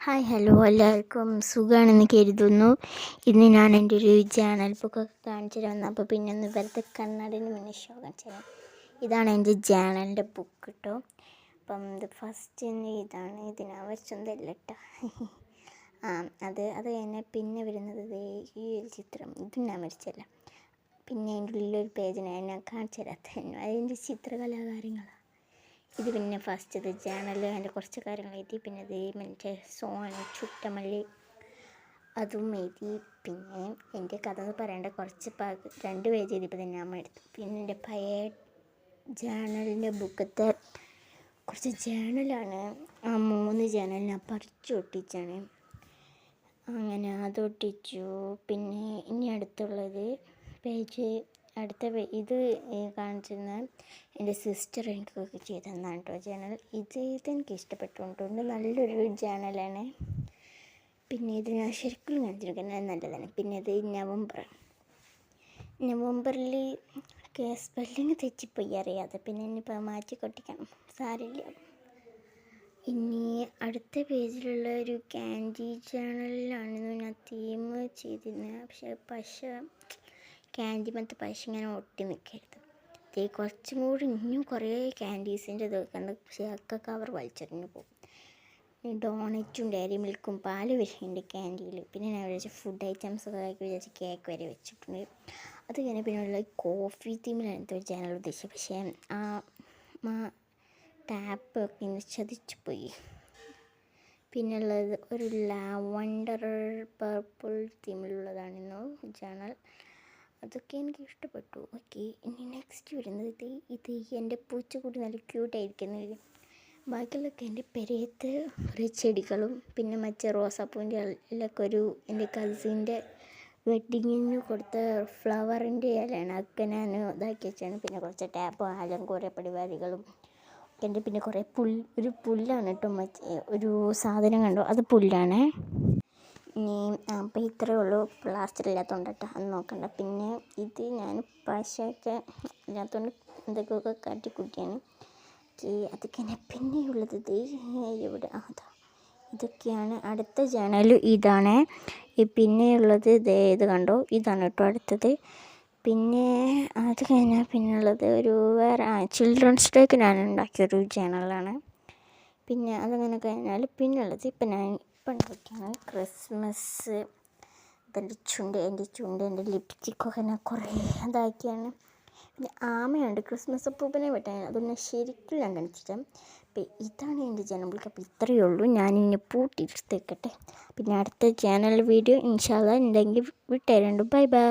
Hi hello എല്ലാവർക്കും സുഖമാണെന്ന് കരുതുന്നു. ഇന്ന് ഞാൻ എൻ്റെ ഒരു ജേണൽ ബുക്കൊക്കെ കാണിച്ചു തരാം. അപ്പോൾ പിന്നെ ഒന്ന് വെറുതെ കണ്ണാടിന് മുന്നേ ഷോ കാണിച്ചു തരാം. ഇതാണ് എൻ്റെ ജേണലിൻ്റെ ബുക്ക് കേട്ടോ. അപ്പം ഇത് ഫസ്റ്റ് ഇതാണ്, ഇതിനാവശ്യമൊന്നുമില്ല കേട്ടോ. അത് കഴിഞ്ഞാൽ പിന്നെ വരുന്നത് ഈ ഒരു ചിത്രം, ഇതും ഞാൻ വരച്ചല്ല. പിന്നെ അതിൻ്റെ ഉള്ളിലൊരു പേജിന് ഞാൻ കാണിച്ചു തരാത്ത അതിൻ്റെ ചിത്രകലാകാര്യങ്ങളാണ്. ഇത് പിന്നെ ഫസ്റ്റ് ജേണൽ അതിൻ്റെ കുറച്ച് കാര്യങ്ങൾ എഴുതി. പിന്നെ ഇത് മറ്റേ ചുട്ടമല്ലി അതും എഴുതി. പിന്നെ എൻ്റെ കഥ എന്ന് പറയേണ്ട കുറച്ച് 2 പേജ് എഴുതിയപ്പോൾ തന്നെ അമ്മ എടുത്തു. പിന്നെ എൻ്റെ പഴയ ജേണലിൻ്റെ ബുക്കത്തെ കുറച്ച് ജേണലാണ്, ആ 3 ജേണൽ ഞാൻ പറിച്ചു ഒട്ടിച്ചാണ്. അങ്ങനെ അത് ഒട്ടിച്ചു. പിന്നെ ഇനി അടുത്തുള്ളത് പേജ് ഇത് കാണിച്ചിരുന്ന എൻ്റെ സിസ്റ്റർ എനിക്കൊക്കെ ചെയ്ത് തന്നാണ് കേട്ടോ ജേണൽ. ഇതെനിക്ക് ഇഷ്ടപ്പെട്ടുകൊണ്ട് നല്ലൊരു ജേണലാണ്. പിന്നെ ഇത് ഞാൻ ശരിക്കും കാണിച്ചിരിക്കുന്നത് നല്ലതാണ്. പിന്നെ ഇത് നവംബറിൽ സ്പെല്ലിങ് തെറ്റിപ്പോയി അറിയാതെ, പിന്നെ ഇനിയിപ്പോൾ മാറ്റി കൊട്ടിക്കണം, സാരില്ല. ഇനി അടുത്ത പേജിലുള്ള ഒരു ക്യാൻഡി ജേണലിലാണ് ഞാൻ തീം ചെയ്തിരുന്നത്. പക്ഷേ ക്യാൻഡി മറ്റേ പശ ഇങ്ങനെ ഒട്ടി നിൽക്കരുത്. കുറച്ചും കൂടി ഇനിയും കുറേ ക്യാൻഡീസിൻ്റെ ഇതൊക്കെ ഉണ്ട്. പക്ഷേ ഒക്കെ കവർ വലിച്ചെറിഞ്ഞു പോകും. ഡോണറ്റും ഡയറി മിൽക്കും പാല് വരെയുണ്ട് ക്യാൻഡിയിൽ. പിന്നെ ഞാൻ വിചാരിച്ച ഫുഡ് ഐറ്റംസൊക്കെ ആക്കി വിചാരിച്ച് കേക്ക് വരെ വെച്ചിട്ടുണ്ട്. അത് കഴിഞ്ഞാൽ പിന്നെയുള്ള കോഫി തീമിലാണ് എന്തോ ചാനൽ ഉദ്ദേശിച്ചത്. പക്ഷേ ടാപ്പ് ഒക്കെ ഇന്ന് ചതിച്ചു പോയി. പിന്നുള്ളത് ഒരു ലാവണ്ടർ പർപ്പിൾ തീമിലുള്ളതാണെന്നോ ചാനൽ. അതൊക്കെ എനിക്ക് ഇഷ്ടപ്പെട്ടു. ഓക്കെ, ഇനി നെക്സ്റ്റ് വരുന്നത് ഇത് എൻ്റെ പൂച്ചക്കുട്ടി നല്ല ക്യൂട്ടായിരിക്കുന്നത്. ബാക്കിയുള്ളതൊക്കെ എൻ്റെ പെരയത്ത് കുറേ ചെടികളും പിന്നെ മറ്റേ റോസാപ്പൂവിൻ്റെ ഇലയൊക്കെ എൻ്റെ കസിൻ്റെ വെഡ്ഡിങ്ങിന് കൊടുത്ത ഫ്ലവറിൻ്റെ ഇലയാണ്. അതൊക്കെ ഞാൻ ഇതാക്കി വെച്ചാണ്. പിന്നെ കുറച്ച് ടാപ്പും അലങ്കൂര പരിപാടികളും ഒക്കെ ഉണ്ട്. പിന്നെ കുറേ ഒരു പുല്ലാണ് കേട്ടോ, മറ്റേ ഒരു സാധനം കണ്ടോ, അത് പുല്ലാണ്. ഇനി അപ്പോൾ ഇത്രയേ ഉള്ളൂ. പ്ലാസ്റ്റർ ഇല്ലാത്തതുകൊണ്ട് കേട്ടോ, അത് നോക്കണ്ട. പിന്നെ ഇത് ഞാൻ പശയൊക്കെ ഇല്ലാത്തതുകൊണ്ട് എന്തൊക്കെയൊക്കെ കാട്ടിക്കുട്ടിയാണ്. അതൊക്കെ തന്നെ. പിന്നെയുള്ളത് ഇവിടെ അതാ, ഇതൊക്കെയാണ് അടുത്ത ജേണൽ. ഇതാണ്. പിന്നെയുള്ളത് ഇത് കണ്ടോ, ഇതാണ് കേട്ടോ അടുത്തത്. പിന്നെ അത് കഴിഞ്ഞാൽ പിന്നെയുള്ളത് ഒരു വേറെ ചിൽഡ്രൻസ് ഡേക്ക് ഞാൻ ഉണ്ടാക്കിയൊരു ജേണലാണ്. പിന്നെ അതങ്ങനെ കഴിഞ്ഞാൽ പിന്നുള്ളത് ഇപ്പം ഞാൻ ഉണ്ടാക്കിയാണ് ക്രിസ്മസ്. എൻ്റെ ചുണ്ട് എൻ്റെ ലിപ്സ്റ്റിക്കൊക്കെ ഞാൻ കുറേ ഇതാക്കിയാണ്. പിന്നെ ആമയുണ്ട്, ക്രിസ്മസ് അപ്പൂപ്പനെ വെട്ടാൻ, അതൊന്നും ശരിക്കും ഞാൻ കാണിച്ചിട്ട്. അപ്പം ഇതാണ് എൻ്റെ ചാനൽ. അപ്പോൾ ഇത്രയേ ഉള്ളൂ. ഞാനിങ്ങനെ പൂട്ടിയെടുത്തേക്കട്ടെ. പിന്നെ അടുത്ത ചാനൽ വീഡിയോ ഇൻഷാ അല്ലാഹ് ഉണ്ടെങ്കിൽ വിട്ടുതരുന്നുണ്ട്. Bye bye.